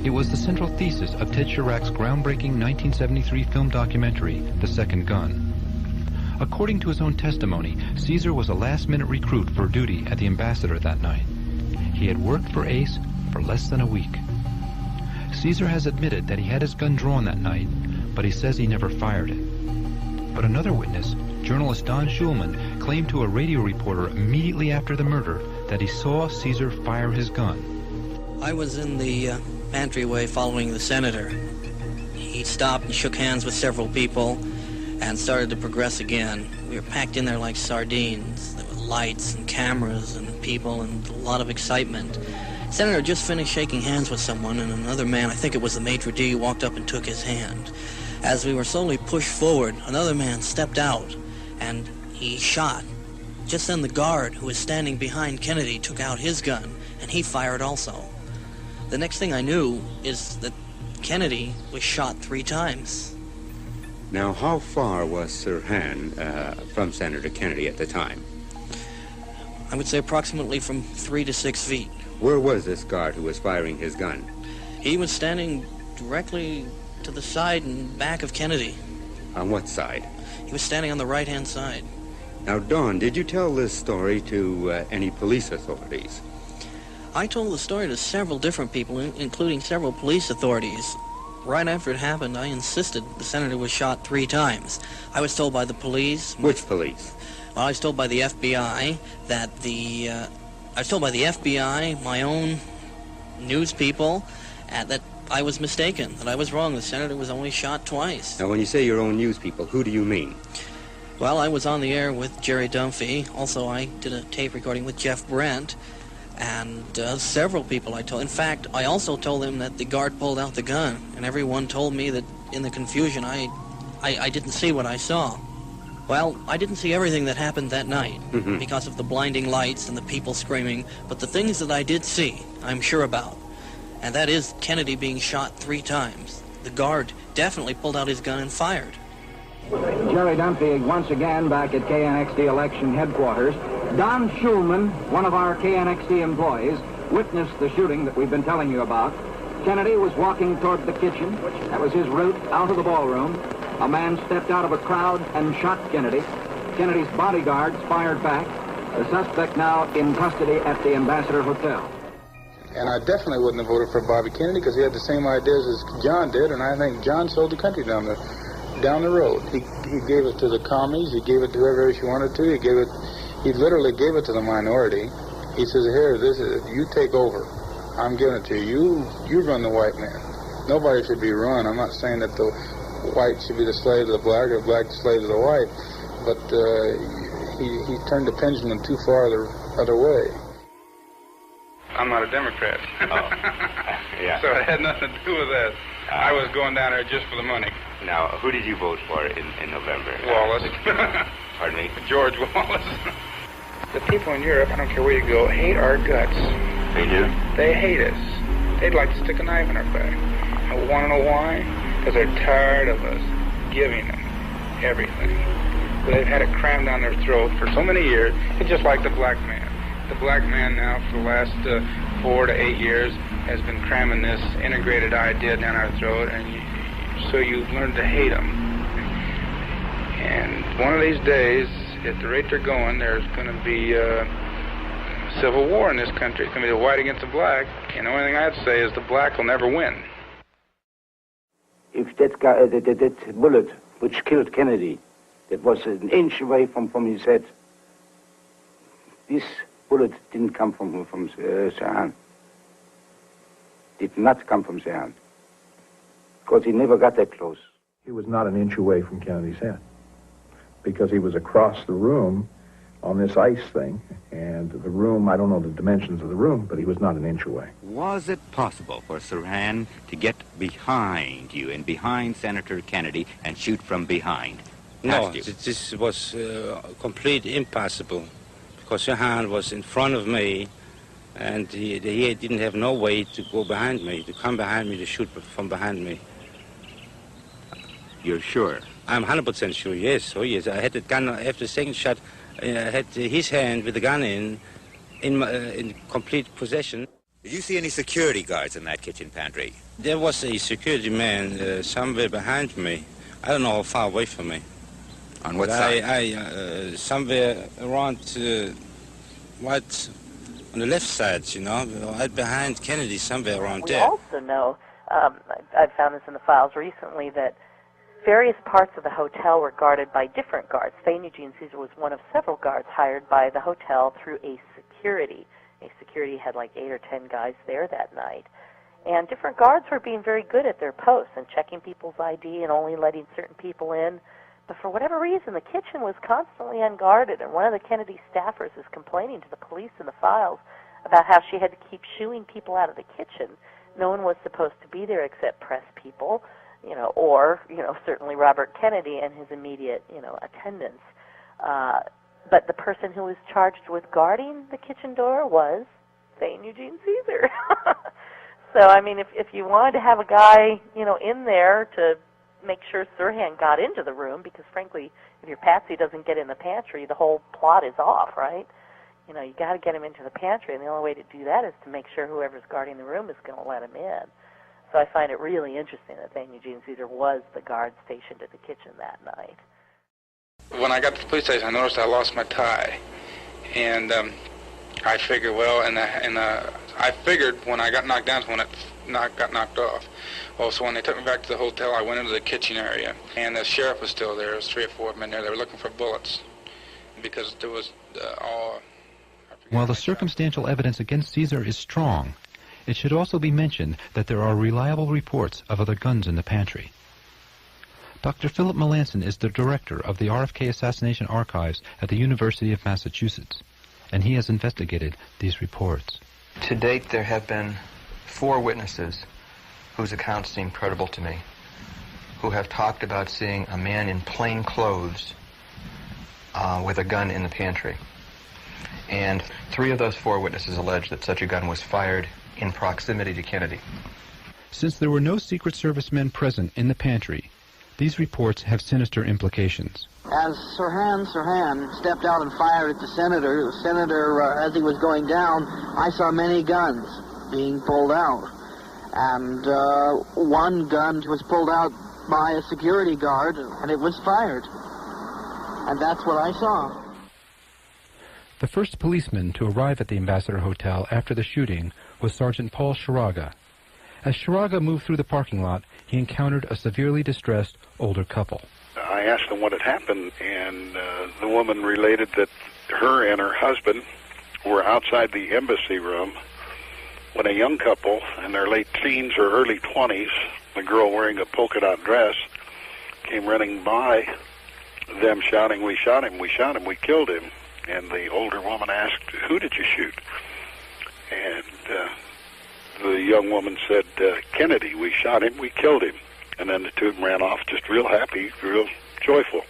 It was the central thesis of Ted Chirac's groundbreaking 1973 film documentary, The Second Gun. According to his own testimony, Caesar was a last-minute recruit for duty at the Ambassador that night. He had worked for Ace for less than a week. Caesar has admitted that he had his gun drawn that night, but he says he never fired it. But another witness, journalist Don Schulman, claimed to a radio reporter immediately after the murder that he saw Caesar fire his gun. I was in the entryway following the senator. He stopped and shook hands with several people and started to progress again. We were packed in there like sardines. There were lights and cameras and people and a lot of excitement. The senator just finished shaking hands with someone, and another man, I think it was the maitre d', walked up and took his hand. As we were slowly pushed forward, another man stepped out and he shot. Just then the guard who was standing behind Kennedy took out his gun and he fired also. The next thing I knew is that Kennedy was shot 3 times. Now, how far was Sirhan from Senator Kennedy at the time? I would say approximately from 3 to 6 feet. Where was this guard who was firing his gun? He was standing directly to the side and back of Kennedy. On what side? He was standing on the right-hand side. Now, Don, did you tell this story to any police authorities? I told the story to several different people, including several police authorities. Right after it happened, I insisted the senator was shot 3 times. I was told by the police... Which police? Well, I was told by the FBI that I was told by the FBI, my own news people, that I was mistaken, that I was wrong. The senator was only shot twice. Now, when you say your own news people, who do you mean? Well, I was on the air with Jerry Dunphy. Also, I did a tape recording with Jeff Brent. And several people I told. In fact, I also told them that the guard pulled out the gun. And everyone told me that in the confusion, I didn't see what I saw. Well, I didn't see everything that happened that night because of the blinding lights and the people screaming. But the things that I did see, I'm sure about. And that is Kennedy being shot 3 times. The guard definitely pulled out his gun and fired. Jerry Dunphy once again back at KNXT election headquarters. Don Schulman, one of our KNXT employees, witnessed the shooting that we've been telling you about. Kennedy was walking toward the kitchen. That was his route out of the ballroom. A man stepped out of a crowd and shot Kennedy. Kennedy's bodyguards fired back. The suspect now in custody at the Ambassador Hotel. And I definitely wouldn't have voted for Bobby Kennedy because he had the same ideas as John did, and I think John sold the country down the road. He gave it to the commies. He gave it to whoever else he wanted to. He literally gave it to the minority. He says, here, this is it. You take over. I'm giving it to you. You run the white man. Nobody should be run. I'm not saying that the white should be the slave to the black or black the slave to the white, but he turned the pendulum too far the other way. I'm not a Democrat. Yeah. So it had nothing to do with that. I was going down there just for the money. Now, who did you vote for in November? Wallace. Pardon me? George Wallace. The people in Europe, I don't care where you go, hate our guts. They do? They hate us. They'd like to stick a knife in our back. I want to know why? Because they're tired of us giving them everything. They've had it crammed down their throat for so many years. It's just like the black man. The black man now, for the last 4 to 8 years, has been cramming this integrated idea down our throat, and so you learn to hate them. And one of these days, at the rate they're going, there's going to be a civil war in this country. It's going to be the white against the black, and the only thing I'd say is the black will never win. If that bullet which killed Kennedy, that was an inch away from his head, this bullet didn't come from Sirhan. Did not come from Sirhan. Because he never got that close. He was not an inch away from Kennedy's head because he was across the room on this ice thing, and the room, I don't know the dimensions of the room, but he was not an inch away. Was it possible for Sirhan to get behind you and behind Senator Kennedy and shoot from behind? No, this was completely impossible because Sirhan was in front of me and he didn't have no way to go behind me, to come behind me, to shoot from behind me. You're sure? I'm 100% sure, yes. Oh, yes. I had the gun after the second shot. I had his hand with the gun in complete possession. Did you see any security guards in that kitchen pantry? There was a security man somewhere behind me. I don't know how far away from me. On what side? Somewhere around, right on the left side, you know, right behind Kennedy, somewhere around there. We also know, I've found this in the files recently, that various parts of the hotel were guarded by different guards. Thane Eugene Caesar was one of several guards hired by the hotel through a security. A security had like 8 or 10 guys there that night. And different guards were being very good at their posts and checking people's ID and only letting certain people in. But for whatever reason, the kitchen was constantly unguarded, and one of the Kennedy staffers is complaining to the police in the files about how she had to keep shooing people out of the kitchen. No one was supposed to be there except press people, you know, or, you know, certainly Robert Kennedy and his immediate, you know, attendants. But the person who was charged with guarding the kitchen door was Thane Eugene Caesar. So, I mean, if you wanted to have a guy, you know, in there to make sure Sirhan got into the room, because frankly, if your patsy doesn't get in the pantry, the whole plot is off, right? You know, you got to get him into the pantry, and the only way to do that is to make sure whoever's guarding the room is going to let him in. So I find it really interesting that Thane Eugene Caesar was the guard stationed at the kitchen that night. When I got to the police station, I noticed I lost my tie, and I figured, well, I figured when I got knocked down, when it got knocked off. Well, so when they took me back to the hotel, I went into the kitchen area, and the sheriff was still there. There was 3 or 4 men there. They were looking for bullets because there was all. While the circumstantial evidence against Caesar is strong, it should also be mentioned that there are reliable reports of other guns in the pantry. Dr. Philip Melanson is the director of the RFK Assassination Archives at the University of Massachusetts, and he has investigated these reports. To date, there have been 4 witnesses whose accounts seem credible to me, who have talked about seeing a man in plain clothes with a gun in the pantry. And 3 of those 4 witnesses allege that such a gun was fired in proximity to Kennedy. Since there were no Secret Service men present in the pantry, these reports have sinister implications. As Sirhan stepped out and fired at the senator, as he was going down, I saw many guns being pulled out. And one gun was pulled out by a security guard, and it was fired. And that's what I saw. The first policeman to arrive at the Ambassador Hotel after the shooting was Sergeant Paul Sharaga. As Sharaga moved through the parking lot, he encountered a severely distressed older couple. I asked them what had happened, and the woman related that her and her husband were outside the embassy room when a young couple in their late teens or early 20s, the girl wearing a polka dot dress, came running by them shouting, "We shot him, we shot him, we killed him." And the older woman asked, "Who did you shoot?" And the young woman said, "Kennedy, we shot him, we killed him." And then the 2 of them ran off, just real happy, real joyful.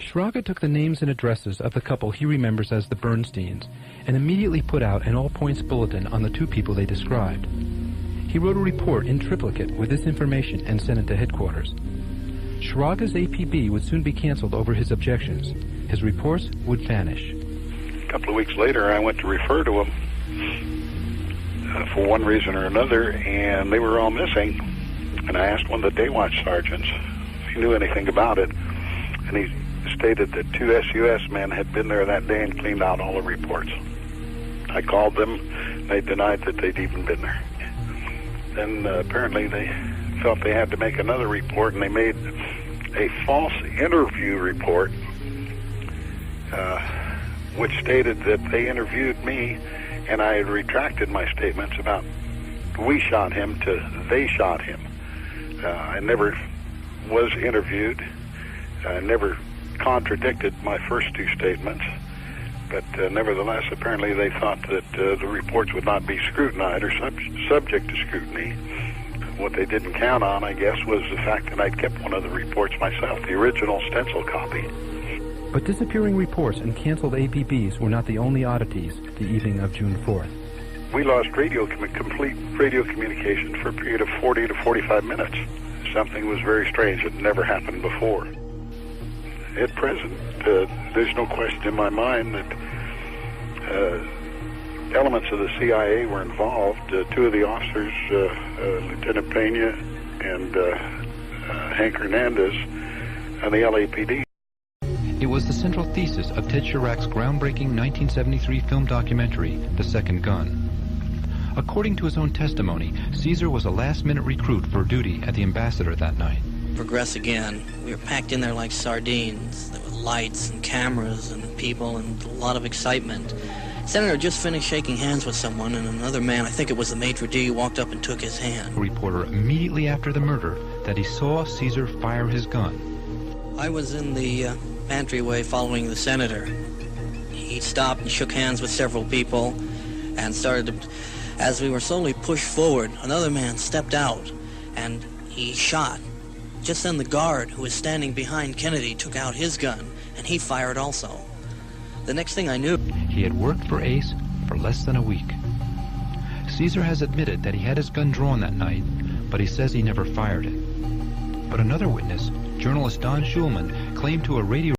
Shraga took the names and addresses of the couple he remembers as the Bernsteins and immediately put out an all-points bulletin on the 2 people they described. He wrote a report in triplicate with this information and sent it to headquarters. Shraga's APB would soon be canceled over his objections. His reports would vanish. A couple of weeks later, I went to refer to him for one reason or another, and they were all missing. And I asked one of the day watch sergeants if he knew anything about it, and he stated that 2 SUS men had been there that day and cleaned out all the reports. I called them. They denied that they'd even been there. Then apparently they felt they had to make another report, and they made a false interview report which stated that they interviewed me, and I had retracted my statements about "we shot him" to "they shot him." I never was interviewed. I never contradicted my first 2 statements, but nevertheless, apparently they thought that the reports would not be scrutinized or subject to scrutiny. What they didn't count on, I guess, was the fact that I'd kept one of the reports myself, the original stencil copy. But disappearing reports and canceled APBs were not the only oddities the evening of June 4th. We lost complete radio communication for a period of 40 to 45 minutes. Something was very strange. It never happened before. At present, there's no question in my mind that elements of the CIA were involved. Two of the officers, Lieutenant Pena and Hank Hernandez, and the LAPD. It was the central thesis of Ted Chirac's groundbreaking 1973 film documentary, The Second Gun. According to his own testimony, Caesar was a last-minute recruit for duty at the Ambassador that night. Progress again. We were packed in there like sardines. There were lights and cameras and people and a lot of excitement. Senator just finished shaking hands with someone, and another man, I think it was the maitre d', walked up and took his hand. A reporter immediately after the murder that he saw Caesar fire his gun. I was in the entryway following the senator. He stopped and shook hands with several people and started to... As we were slowly pushed forward, another man stepped out and he shot. Just then the guard who was standing behind Kennedy took out his gun and he fired also. The next thing I knew... He had worked for Ace for less than a week. Caesar has admitted that he had his gun drawn that night, but he says he never fired it. But another witness, journalist Don Schulman, claimed to a radio